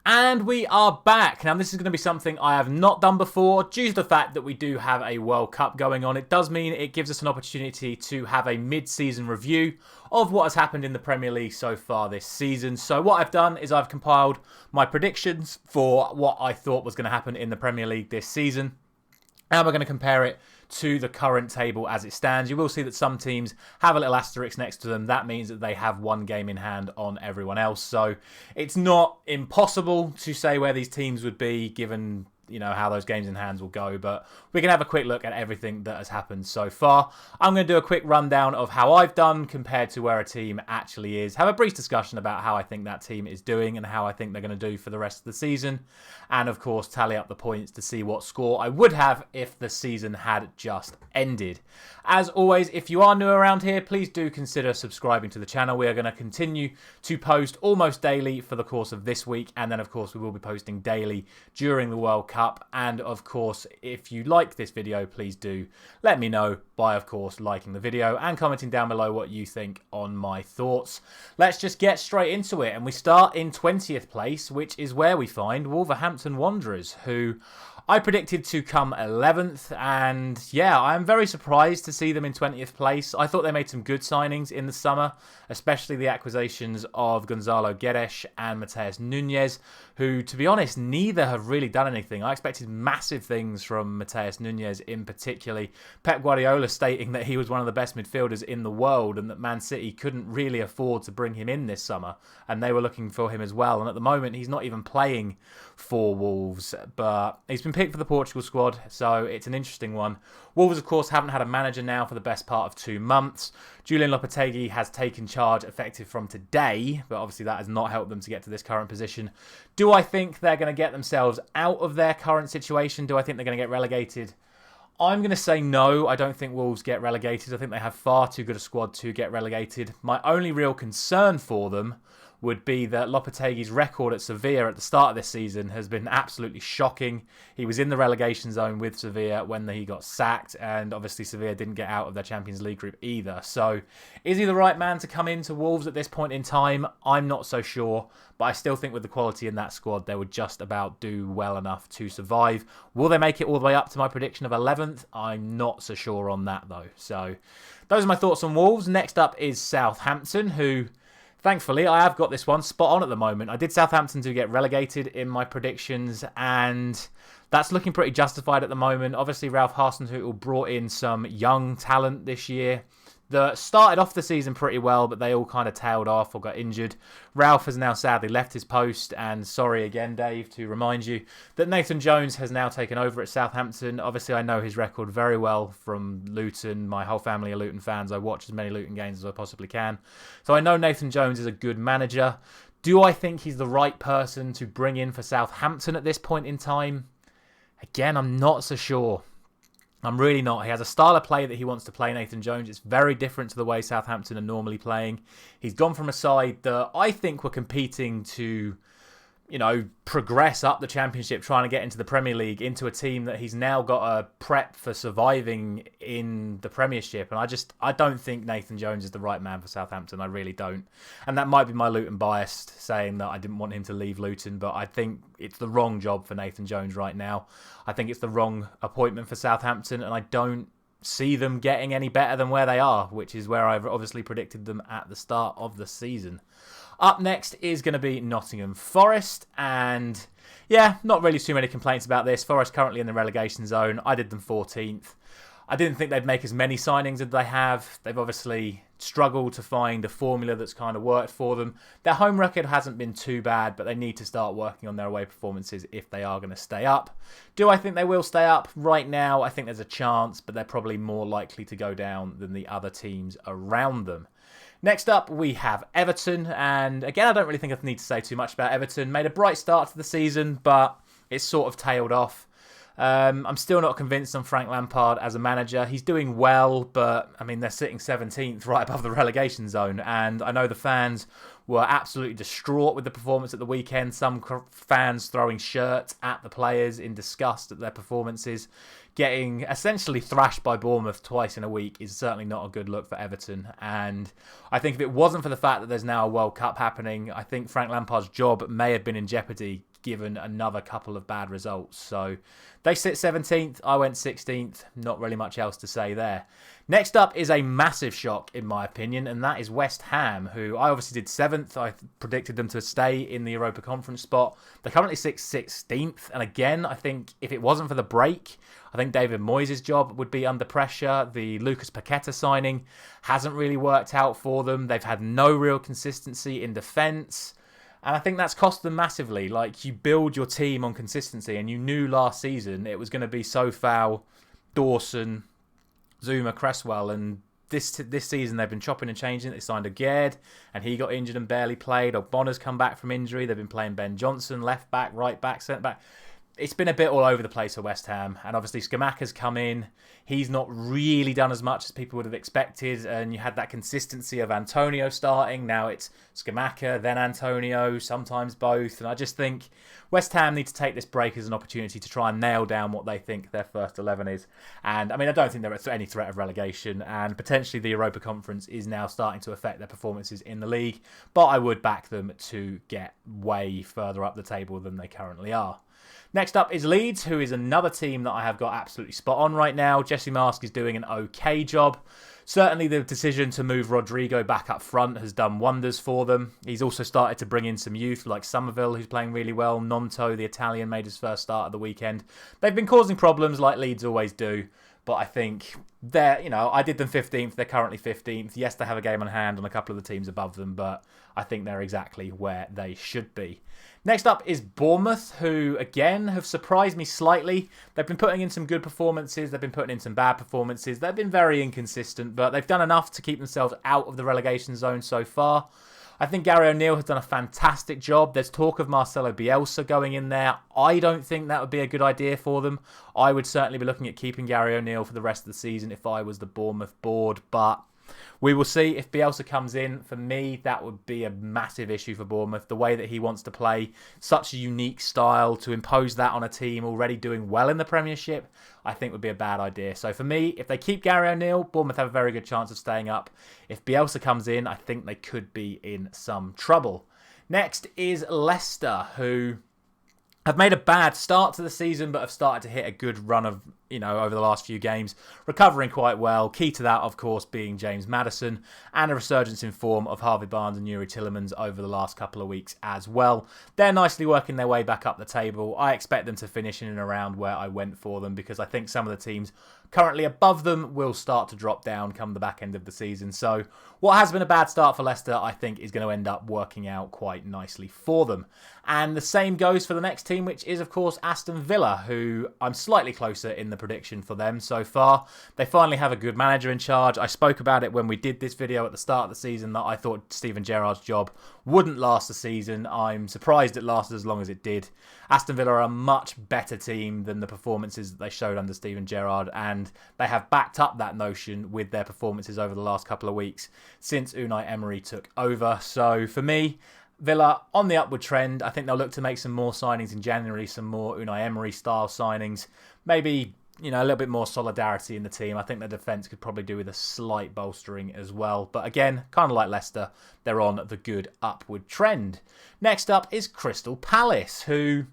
And we are back. Now, this is going to be something I have not done before due to the fact that we do have a World Cup going on. It does mean it gives us an opportunity to have a mid-season review of what has happened in the Premier League so far this season. So what I've done is I've compiled my predictions for what I thought was going to happen in the Premier League this season. And we're going to compare it to the current table as it stands. You will see that some teams have a little asterisk next to them. That means that they have one game in hand on everyone else. So it's not impossible to say where these teams would be given, how those games in hands will go. But we can have a quick look at everything that has happened so far. I'm going to do a quick rundown of how I've done compared to where a team actually is. Have a brief discussion about how I think that team is doing and how I think they're going to do for the rest of the season. And of course, tally up the points to see what score I would have if the season had just ended. As always, if you are new around here, please do consider subscribing to the channel. We are going to continue to post almost daily for the course of this week. And then, of course, we will be posting daily during the World Cup. And, of course, if you like this video, please do let me know by, of course, liking the video and commenting down below what you think on my thoughts. Let's just get straight into it. And we start in 20th place, which is where we find Wolverhampton Wanderers, who I predicted to come 11th, and yeah, I'm very surprised to see them in 20th place. I thought they made some good signings in the summer, especially the acquisitions of Gonzalo Guedes and Mateus Nunes, who, to be honest, neither have really done anything. I expected massive things from Mateus Nunes in particular. Pep Guardiola stating that he was one of the best midfielders in the world and that Man City couldn't really afford to bring him in this summer, and they were looking for him as well. And at the moment, he's not even playing for Wolves, but he's been picked for the Portugal squad, so it's an interesting one. Wolves, of course, haven't had a manager now for the best part of 2 months. Julian Lopetegui has taken charge effective from today, but obviously that has not helped them to get to this current position. Do I think they're going to get themselves out of their current situation? Do I think they're going to get relegated? I'm going to say no. I don't think Wolves get relegated. I think they have far too good a squad to get relegated. My only real concern for them would be that Lopetegui's record at Sevilla at the start of this season has been absolutely shocking. He was in the relegation zone with Sevilla when he got sacked, and obviously Sevilla didn't get out of their Champions League group either. So is he the right man to come into Wolves at this point in time? I'm not so sure, but I still think with the quality in that squad, they would just about do well enough to survive. Will they make it all the way up to my prediction of 11th? I'm not so sure on that though. So those are my thoughts on Wolves. Next up is Southampton, who, thankfully, I have got this one spot on at the moment. I did Southampton to get relegated in my predictions, and that's looking pretty justified at the moment. Obviously, Ralph Hasenhüttl brought in some young talent this year that started off the season pretty well, but they all kind of tailed off or got injured. Ralph has now sadly left his post, and sorry again, Dave, to remind you that Nathan Jones has now taken over at Southampton. Obviously, I know his record very well from Luton. My whole family are Luton fans. I watch as many Luton games as I possibly can. So I know Nathan Jones is a good manager. Do I think he's the right person to bring in for Southampton at this point in time? Again, I'm not so sure. I'm really not. He has a style of play that he wants to play, Nathan Jones. It's very different to the way Southampton are normally playing. He's gone from a side that I think were competing to, progress up the Championship, trying to get into the Premier League, into a team that he's now got to prep for surviving in the Premiership. And I don't think Nathan Jones is the right man for Southampton. I really don't. And that might be my Luton bias saying that I didn't want him to leave Luton, but I think it's the wrong job for Nathan Jones right now. I think it's the wrong appointment for Southampton, and I don't see them getting any better than where they are, which is where I've obviously predicted them at the start of the season. Up next is going to be Nottingham Forest, and yeah, not really too many complaints about this. Forest currently in the relegation zone. I did them 14th. I didn't think they'd make as many signings as they have. They've obviously struggled to find a formula that's kind of worked for them. Their home record hasn't been too bad, but they need to start working on their away performances if they are going to stay up. Do I think they will stay up? Right now, I think there's a chance, but they're probably more likely to go down than the other teams around them. Next up, we have Everton, and again, I don't really think I need to say too much about Everton. Made a bright start to the season, but it's sort of tailed off. I'm still not convinced on Frank Lampard as a manager. He's doing well, but I mean, they're sitting 17th right above the relegation zone, and I know the fans were absolutely distraught with the performance at the weekend. Some fans throwing shirts at the players in disgust at their performances. Getting essentially thrashed by Bournemouth twice in a week is certainly not a good look for Everton. And I think if it wasn't for the fact that there's now a World Cup happening, I think Frank Lampard's job may have been in jeopardy, given another couple of bad results. So they sit 17th, I went 16th, not really much else to say there. Next up is a massive shock, in my opinion, and that is West Ham, who I obviously did 7th. I predicted them to stay in the Europa Conference spot. They're currently 16th, and again, I think if it wasn't for the break, I think David Moyes' job would be under pressure. The Lucas Paqueta signing hasn't really worked out for them. They've had no real consistency in defence. And I think that's cost them massively. Like, you build your team on consistency, and you knew last season it was going to be Sofal, Dawson, Zuma, Cresswell, and this season they've been chopping and changing. They signed Aguerd, and he got injured and barely played. Ogbonna's come back from injury. They've been playing Ben Johnson, left back, right back, centre back. It's been a bit all over the place for West Ham, and obviously Scamacca's come in. He's not really done as much as people would have expected, and you had that consistency of Antonio starting. Now it's Scamacca, then Antonio, sometimes both, and I just think West Ham need to take this break as an opportunity to try and nail down what they think their first 11 is. And I mean, I don't think they're at any threat of relegation, and potentially the Europa Conference is now starting to affect their performances in the league, but I would back them to get way further up the table than they currently are. Next up is Leeds, who is another team that I have got absolutely spot on right now. Jesse Marsch is doing an okay job. Certainly the decision to move Rodrigo back up front has done wonders for them. He's also started to bring in some youth like Somerville, who's playing really well. Nonto, the Italian, made his first start at the weekend. They've been causing problems like Leeds always do. But I think they're, I did them 15th. They're currently 15th. Yes, they have a game on hand on a couple of the teams above them, but I think they're exactly where they should be. Next up is Bournemouth, who, again, have surprised me slightly. They've been putting in some good performances. They've been putting in some bad performances. They've been very inconsistent, but they've done enough to keep themselves out of the relegation zone so far. I think Gary O'Neill has done a fantastic job. There's talk of Marcelo Bielsa going in there. I don't think that would be a good idea for them. I would certainly be looking at keeping Gary O'Neill for the rest of the season if I was the Bournemouth board, but we will see. If Bielsa comes in, for me, that would be a massive issue for Bournemouth. The way that he wants to play, such a unique style, to impose that on a team already doing well in the Premiership, I think would be a bad idea. So for me, if they keep Gary O'Neill, Bournemouth have a very good chance of staying up. If Bielsa comes in, I think they could be in some trouble. Next is Leicester, who have made a bad start to the season, but have started to hit a good run of, over the last few games, recovering quite well. Key to that, of course, being James Maddison, and a resurgence in form of Harvey Barnes and Yuri Tillemans over the last couple of weeks as well. They're nicely working their way back up the table. I expect them to finish in and around where I went for them, because I think some of the teams currently above them will start to drop down come the back end of the season. So what has been a bad start for Leicester, I think, is going to end up working out quite nicely for them. And the same goes for the next team, which is, of course, Aston Villa, who I'm slightly closer in the prediction for them so far. They finally have a good manager in charge. I spoke about it when we did this video at the start of the season, that I thought Steven Gerrard's job wouldn't last the season. I'm surprised it lasted as long as it did. Aston Villa are a much better team than the performances that they showed under Steven Gerrard, and they have backed up that notion with their performances over the last couple of weeks since Unai Emery took over. So for me, Villa on the upward trend. I think they'll look to make some more signings in January, some more Unai Emery style signings. Maybe, a little bit more solidarity in the team. I think the defence could probably do with a slight bolstering as well. But again, kind of like Leicester, they're on the good upward trend. Next up is Crystal Palace, who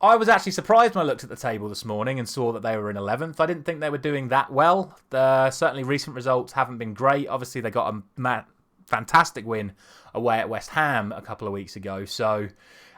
I was actually surprised when I looked at the table this morning and saw that they were in 11th. I didn't think they were doing that well. Certainly recent results haven't been great. Obviously, they got a fantastic win away at West Ham a couple of weeks ago. So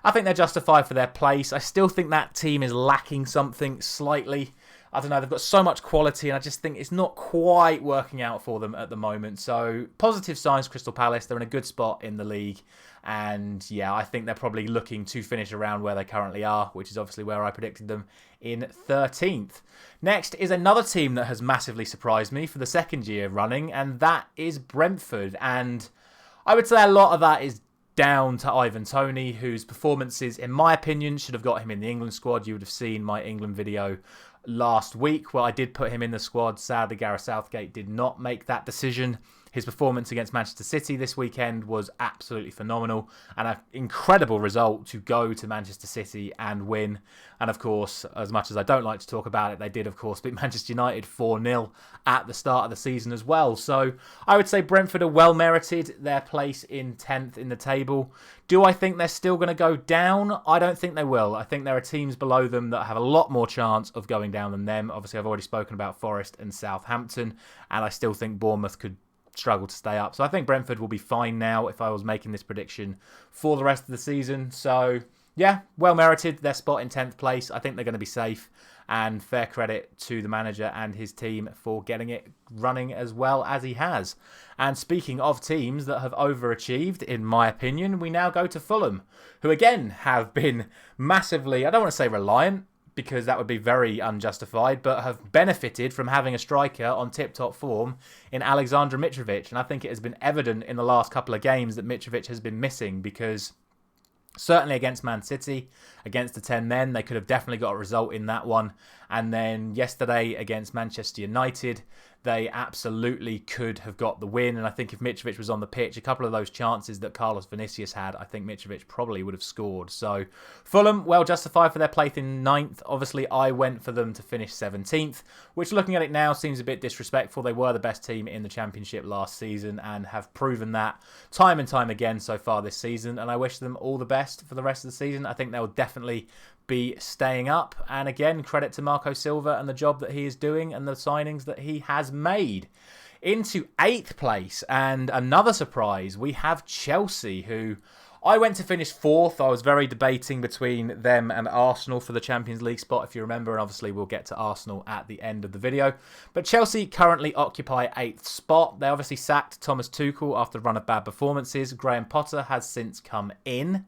I think they're justified for their place. I still think that team is lacking something slightly. I don't know, they've got so much quality, and I just think it's not quite working out for them at the moment. So positive signs, Crystal Palace. They're in a good spot in the league. And yeah, I think they're probably looking to finish around where they currently are, which is obviously where I predicted them in 13th. Next is another team that has massively surprised me for the second year running, and that is Brentford. And I would say a lot of that is down to Ivan Toney, whose performances, in my opinion, should have got him in the England squad. You would have seen my England video last week where I did put him in the squad. Sadly, Gareth Southgate did not make that decision. His performance against Manchester City this weekend was absolutely phenomenal and an incredible result to go to Manchester City and win. And of course, as much as I don't like to talk about it, they did of course beat Manchester United 4-0 at the start of the season as well. So I would say Brentford are well merited their place in 10th in the table. Do I think they're still going to go down? I don't think they will. I think there are teams below them that have a lot more chance of going down than them. Obviously, I've already spoken about Forest and Southampton, and I still think Bournemouth could struggle to stay up. So I think Brentford will be fine now if I was making this prediction for the rest of the season. So yeah, well merited their spot in 10th place. I think they're going to be safe, and fair credit to the manager and his team for getting it running as well as he has. And speaking of teams that have overachieved, in my opinion, we now go to Fulham, who again have been massively, I don't want to say reliant, because that would be very unjustified, but have benefited from having a striker on tip-top form in Alexander Mitrovic. And I think it has been evident in the last couple of games that Mitrovic has been missing, because certainly against Man City, against the 10 men, they could have definitely got a result in that one. And then yesterday against Manchester United, they absolutely could have got the win. And I think if Mitrovic was on the pitch, a couple of those chances that Carlos Vinicius had, I think Mitrovic probably would have scored. So Fulham, well justified for their place in 9th. Obviously, I went for them to finish 17th, which looking at it now seems a bit disrespectful. They were the best team in the Championship last season and have proven that time and time again so far this season. And I wish them all the best for the rest of the season. I think they'll definitely be staying up. And again, credit to Marco Silva and the job that he is doing and the signings that he has made. Into 8th place, and another surprise, we have Chelsea, who I went to finish 4th. I was very debating between them and Arsenal for the Champions League spot, if you remember, and obviously we'll get to Arsenal at the end of the video. But Chelsea currently occupy 8th spot. They obviously sacked Thomas Tuchel after a run of bad performances. Graham Potter has since come in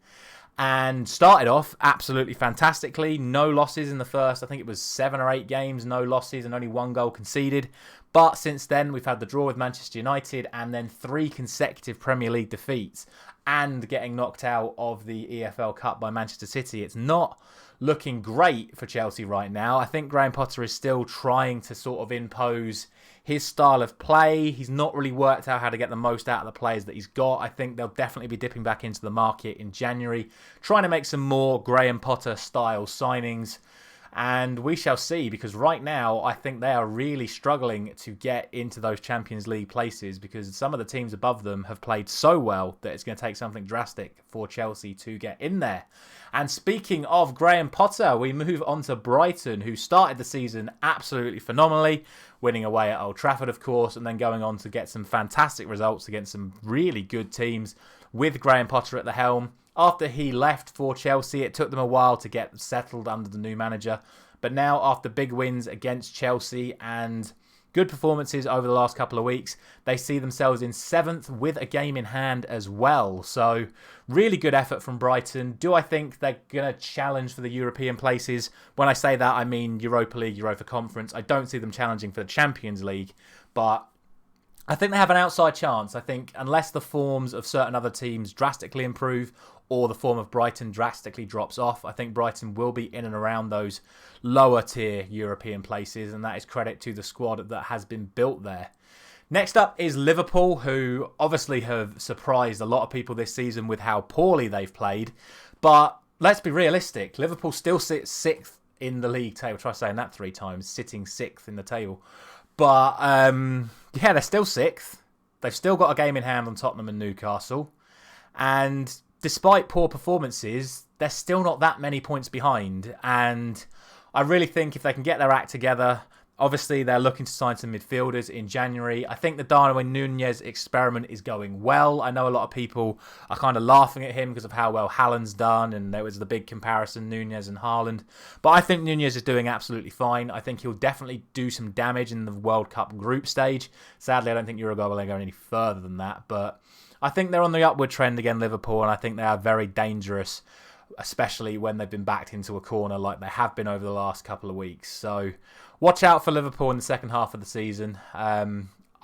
and started off absolutely fantastically. No losses in the first, I think it was 7 or 8 games, no losses and only 1 goal conceded. But since then, we've had the draw with Manchester United and then 3 consecutive Premier League defeats and getting knocked out of the EFL Cup by Manchester City. It's not looking great for Chelsea right now. I think Graham Potter is still trying to sort of impose his style of play. He's not really worked out how to get the most out of the players that he's got. I think they'll definitely be dipping back into the market in January, trying to make some more Graham Potter style signings. And we shall see, because right now I think they are really struggling to get into those Champions League places, because some of the teams above them have played so well that it's going to take something drastic for Chelsea to get in there. And speaking of Graham Potter, we move on to Brighton, who started the season absolutely phenomenally, winning away at Old Trafford, of course, and then going on to get some fantastic results against some really good teams with Graham Potter at the helm. After he left for Chelsea, it took them a while to get settled under the new manager. But now, after big wins against Chelsea and good performances over the last couple of weeks, they see themselves in 7th with a game in hand as well. So, really good effort from Brighton. Do I think they're going to challenge for the European places? When I say that, I mean Europa League, Europa Conference. I don't see them challenging for the Champions League, but I think they have an outside chance. I think unless the forms of certain other teams drastically improve or the form of Brighton drastically drops off, I think Brighton will be in and around those lower tier European places, and that is credit to the squad that has been built there. Next up is Liverpool, who obviously have surprised a lot of people this season with how poorly they've played. But let's be realistic. Liverpool still sits 6th in the league table. Try saying that 3 times. Sitting 6th in the table. But, yeah, they're still 6th. They've still got a game in hand on Tottenham and Newcastle. And despite poor performances, they're still not that many points behind. And I really think if they can get their act together, obviously they're looking to sign some midfielders in January. I think the Darwin Núñez experiment is going well. I know a lot of people are kind of laughing at him because of how well Haaland's done, and there was the big comparison, Núñez and Haaland. But I think Núñez is doing absolutely fine. I think he'll definitely do some damage in the World Cup group stage. Sadly, I don't think Uruguay will go any further than that. But I think they're on the upward trend again, Liverpool, and I think they are very dangerous, especially when they've been backed into a corner like they have been over the last couple of weeks. So watch out for Liverpool in the second half of the season.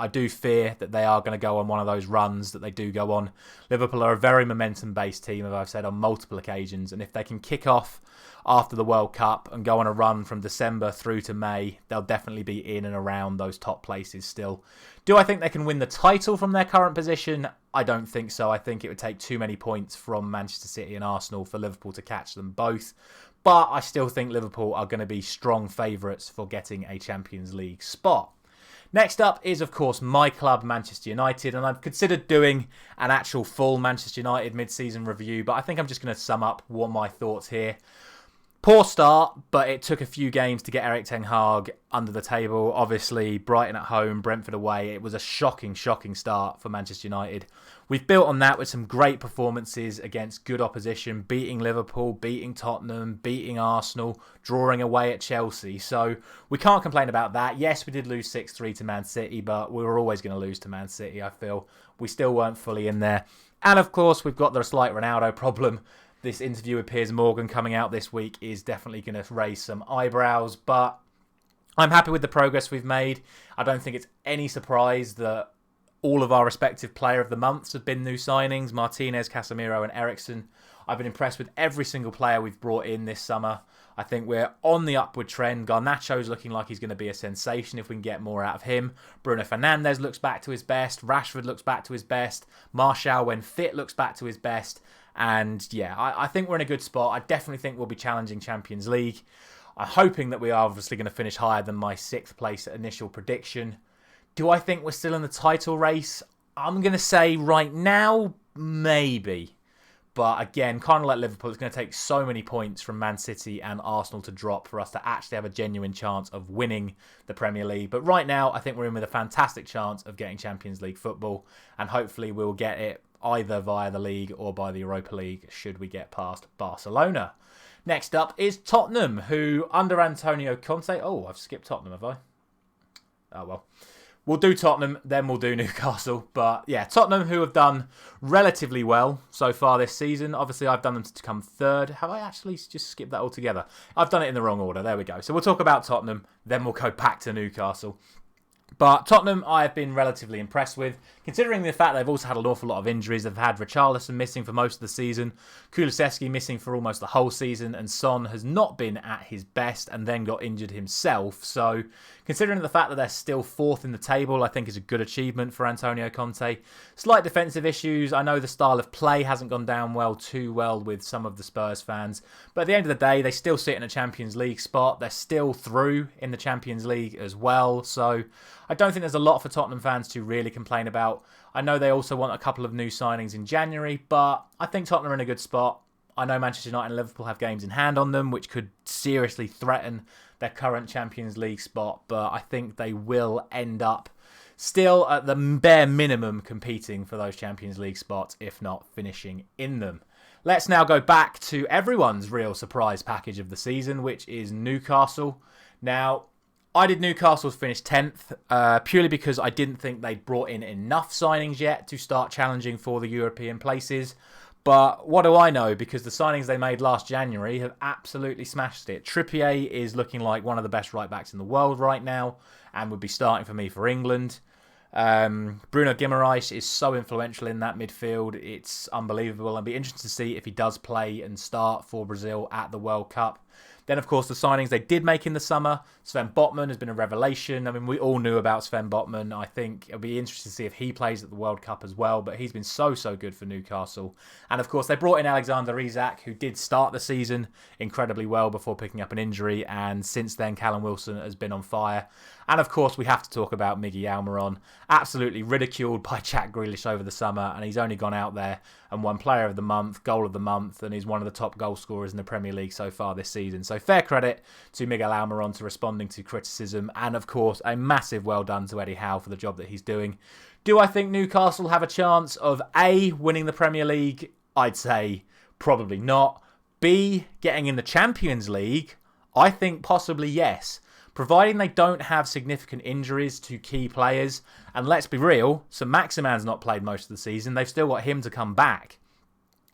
I do fear that they are going to go on one of those runs that they do go on. Liverpool are a very momentum-based team, as I've said on multiple occasions, and if they can kick off after the World Cup and go on a run from December through to May, they'll definitely be in and around those top places still. Do I think they can win the title from their current position? I don't think so. I think it would take too many points from Manchester City and Arsenal for Liverpool to catch them both. But I still think Liverpool are going to be strong favourites for getting a Champions League spot. Next up is, of course, my club, Manchester United, and I've considered doing an actual full Manchester United mid-season review, but I think I'm just going to sum up what my thoughts here. Poor start, but it took a few games to get Erik ten Hag under the table. Obviously, Brighton at home, Brentford away. It was a shocking start for Manchester United. We've built on that with some great performances against good opposition, beating Liverpool, beating Tottenham, beating Arsenal, drawing away at Chelsea. So we can't complain about that. Yes, we did lose 6-3 to Man City, but we were always going to lose to Man City, I feel. We still weren't fully in there. And of course, we've got the slight Ronaldo problem. This interview with Piers Morgan coming out this week is definitely going to raise some eyebrows, but I'm happy with the progress we've made. I don't think it's any surprise that all of our respective player of the months have been new signings, Martinez, Casemiro and Eriksen. I've been impressed with every single player we've brought in this summer. I think we're on the upward trend. Garnacho's looking like he's going to be a sensation if we can get more out of him. Bruno Fernandes looks back to his best. Rashford looks back to his best. Martial, when fit, looks back to his best. And yeah, I think we're in a good spot. I definitely think we'll be challenging Champions League. I'm hoping that we are obviously going to finish higher than my 6th place initial prediction. Do I think we're still in the title race? I'm going to say right now, maybe. But again, kind of like Liverpool, it's going to take so many points from Man City and Arsenal to drop for us to actually have a genuine chance of winning the Premier League. But right now, I think we're in with a fantastic chance of getting Champions League football. And hopefully we'll get it either via the league or by the Europa League should we get past Barcelona. Next up is Tottenham, who under Antonio Conte... Oh, I've skipped Tottenham, have I? Oh, well. We'll do Tottenham, then we'll do Newcastle. But yeah, Tottenham, who have done relatively well so far this season. Obviously, I've done them to come third. Have I actually just skipped that altogether? I've done it in the wrong order. There we go. So we'll talk about Tottenham, then we'll go back to Newcastle. But Tottenham, I have been relatively impressed with, considering the fact they've also had an awful lot of injuries. They've had Richarlison missing for most of the season, Kulusevski missing for almost the whole season, and Son has not been at his best and then got injured himself. So, considering the fact that they're still 4th in the table, I think is a good achievement for Antonio Conte. Slight defensive issues. I know the style of play hasn't gone down too well with some of the Spurs fans, but at the end of the day, they still sit in a Champions League spot. They're still through in the Champions League as well. So, I don't think there's a lot for Tottenham fans to really complain about. I know they also want a couple of new signings in January, but I think Tottenham are in a good spot. I know Manchester United and Liverpool have games in hand on them, which could seriously threaten their current Champions League spot, but I think they will end up still at the bare minimum competing for those Champions League spots, if not finishing in them. Let's now go back to everyone's real surprise package of the season, which is Newcastle. Now, I did Newcastle finish 10th, purely because I didn't think they'd brought in enough signings yet to start challenging for the European places. But what do I know? Because the signings they made last January have absolutely smashed it. Trippier is looking like one of the best right-backs in the world right now and would be starting for me for England. Bruno Guimaraes is so influential in that midfield. It's unbelievable. I'd be interested to see if he does play and start for Brazil at the World Cup. Then, of course, the signings they did make in the summer. Sven Botman has been a revelation. I mean, we all knew about Sven Botman. I think it'll be interesting to see if he plays at the World Cup as well. But he's been so good for Newcastle. And, of course, they brought in Alexander Isak, who did start the season incredibly well before picking up an injury. And since then, Callum Wilson has been on fire. And, of course, we have to talk about Miggy Almiron. Absolutely ridiculed by Jack Grealish over the summer. And he's only gone out there and won Player of the Month, Goal of the Month. And he's one of the top goal scorers in the Premier League so far this season. So fair credit to Miguel Almiron to responding to criticism. And, of course, a massive well done to Eddie Howe for the job that he's doing. Do I think Newcastle have a chance of A, winning the Premier League? I'd say probably not. B, getting in the Champions League? I think possibly yes. Providing they don't have significant injuries to key players. And let's be real, St. Maximan's not played most of the season. They've still got him to come back.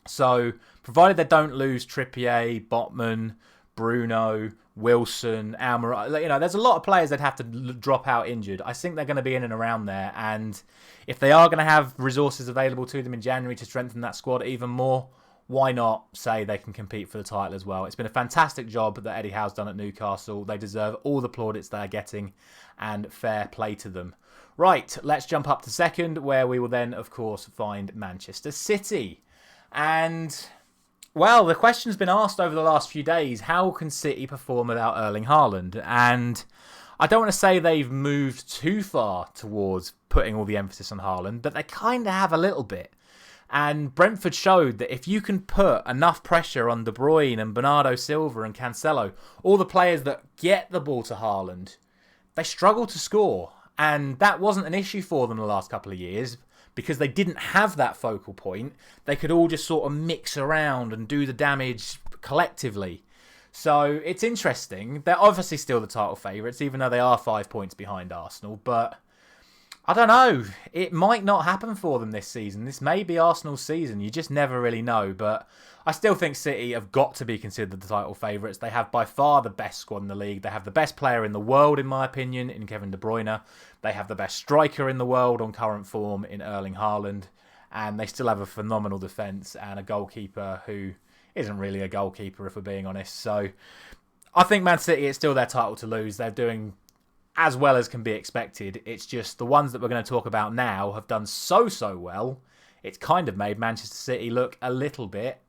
So, provided they don't lose Trippier, Botman, Bruno, Wilson, Almiron. You know, there's a lot of players that have to drop out injured. I think they're going to be in and around there. And if they are going to have resources available to them in January to strengthen that squad even more, why not say they can compete for the title as well? It's been a fantastic job that Eddie Howe's done at Newcastle. They deserve all the plaudits they're getting, and fair play to them. Right, let's jump up to second, where we will then, of course, find Manchester City. And, well, the question's been asked over the last few days, how can City perform without Erling Haaland? And I don't want to say they've moved too far towards putting all the emphasis on Haaland, but they kind of have a little bit. And Brentford showed that if you can put enough pressure on De Bruyne and Bernardo Silva and Cancelo, all the players that get the ball to Haaland, they struggle to score. And that wasn't an issue for them the last couple of years because they didn't have that focal point. They could all just sort of mix around and do the damage collectively. So it's interesting. They're obviously still the title favourites, even though they are 5 points behind Arsenal. But I don't know. It might not happen for them this season. This may be Arsenal's season. You just never really know. But I still think City have got to be considered the title favourites. They have by far the best squad in the league. They have the best player in the world, in my opinion, in Kevin De Bruyne. They have the best striker in the world on current form in Erling Haaland. And they still have a phenomenal defence and a goalkeeper who isn't really a goalkeeper, if we're being honest. So I think Man City, it's still their title to lose. They're doing as well as can be expected. It's just the ones that we're going to talk about now have done so well. It's kind of made Manchester City look a little bit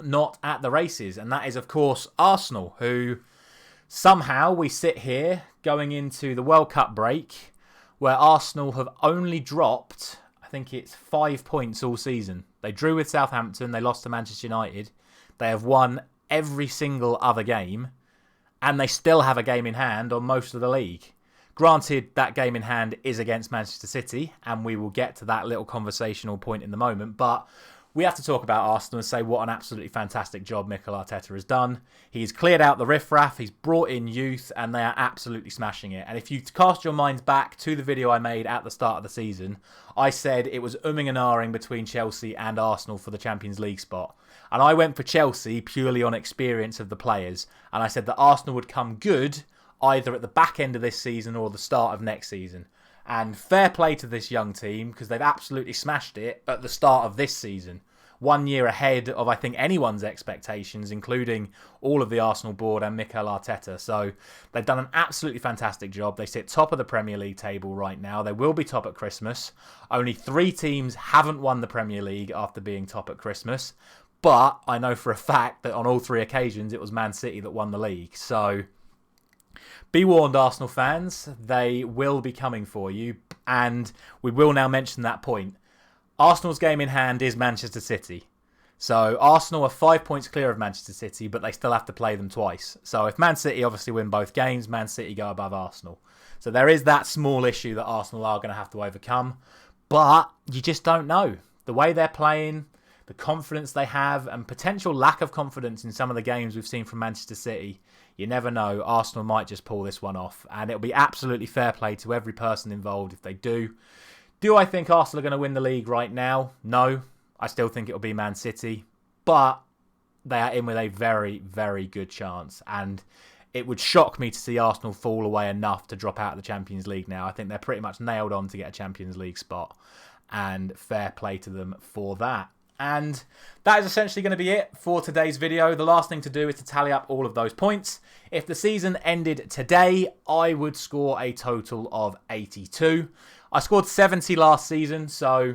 not at the races. And that is, of course, Arsenal, who somehow we sit here going into the World Cup break where Arsenal have only dropped, I think it's 5 points all season. They drew with Southampton. They lost to Manchester United. They have won every single other game. And they still have a game in hand on most of the league. Granted, that game in hand is against Manchester City, and we will get to that little conversational point in the moment. But we have to talk about Arsenal and say what an absolutely fantastic job Mikel Arteta has done. He's cleared out the riffraff, he's brought in youth, and they are absolutely smashing it. And if you cast your minds back to the video I made at the start of the season, I said it was umming and ahhing between Chelsea and Arsenal for the Champions League spot. And I went for Chelsea purely on experience of the players. And I said that Arsenal would come good either at the back end of this season or the start of next season. And fair play to this young team because they've absolutely smashed it at the start of this season. 1 year ahead of, I think, anyone's expectations, including all of the Arsenal board and Mikel Arteta. So they've done an absolutely fantastic job. They sit top of the Premier League table right now. They will be top at Christmas. Only 3 teams haven't won the Premier League after being top at Christmas. But I know for a fact that on all 3 occasions, it was Man City that won the league. So be warned, Arsenal fans. They will be coming for you. And we will now mention that point. Arsenal's game in hand is Manchester City. So Arsenal are 5 points clear of Manchester City, but they still have to play them twice. So if Man City obviously win both games, Man City go above Arsenal. So there is that small issue that Arsenal are going to have to overcome. But you just don't know. The way they're playing, the confidence they have, and potential lack of confidence in some of the games we've seen from Manchester City, you never know. Arsenal might just pull this one off. And it'll be absolutely fair play to every person involved if they do. Do I think Arsenal are going to win the league right now? No. I still think it'll be Man City. But they are in with a very, very good chance. And it would shock me to see Arsenal fall away enough to drop out of the Champions League now. I think they're pretty much nailed on to get a Champions League spot. And fair play to them for that. And that is essentially going to be it for today's video. The last thing to do is to tally up all of those points. If the season ended today, I would score a total of 82. I scored 70 last season, so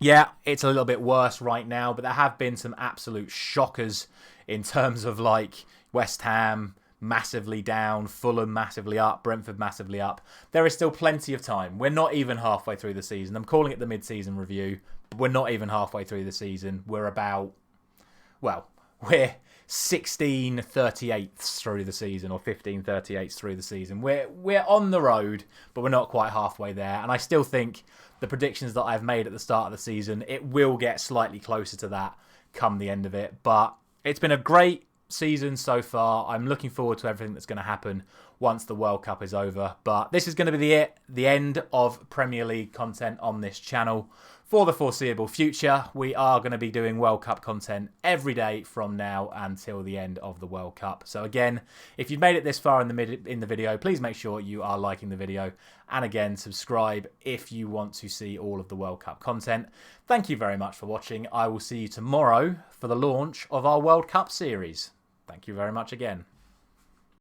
yeah, it's a little bit worse right now, but there have been some absolute shockers in terms of like West Ham massively down, Fulham massively up, Brentford massively up. There is still plenty of time. We're not even halfway through the season. I'm calling it the mid-season review, but we're not even halfway through the season. We're about, well, we're 16/38ths through the season or 15/38ths through the season. We're on the road, but we're not quite halfway there. And I still think the predictions that I've made at the start of the season, it will get slightly closer to that come the end of it. But it's been a great season so far. I'm looking forward to everything that's going to happen once the World Cup is over. But this is going to be the end of Premier League content on this channel for the foreseeable future, we are going to be doing World Cup content every day from now until the end of the World Cup. So again, if you've made it this far in the video, please make sure you are liking the video. And again, subscribe if you want to see all of the World Cup content. Thank you very much for watching. I will see you tomorrow for the launch of our World Cup series. Thank you very much again.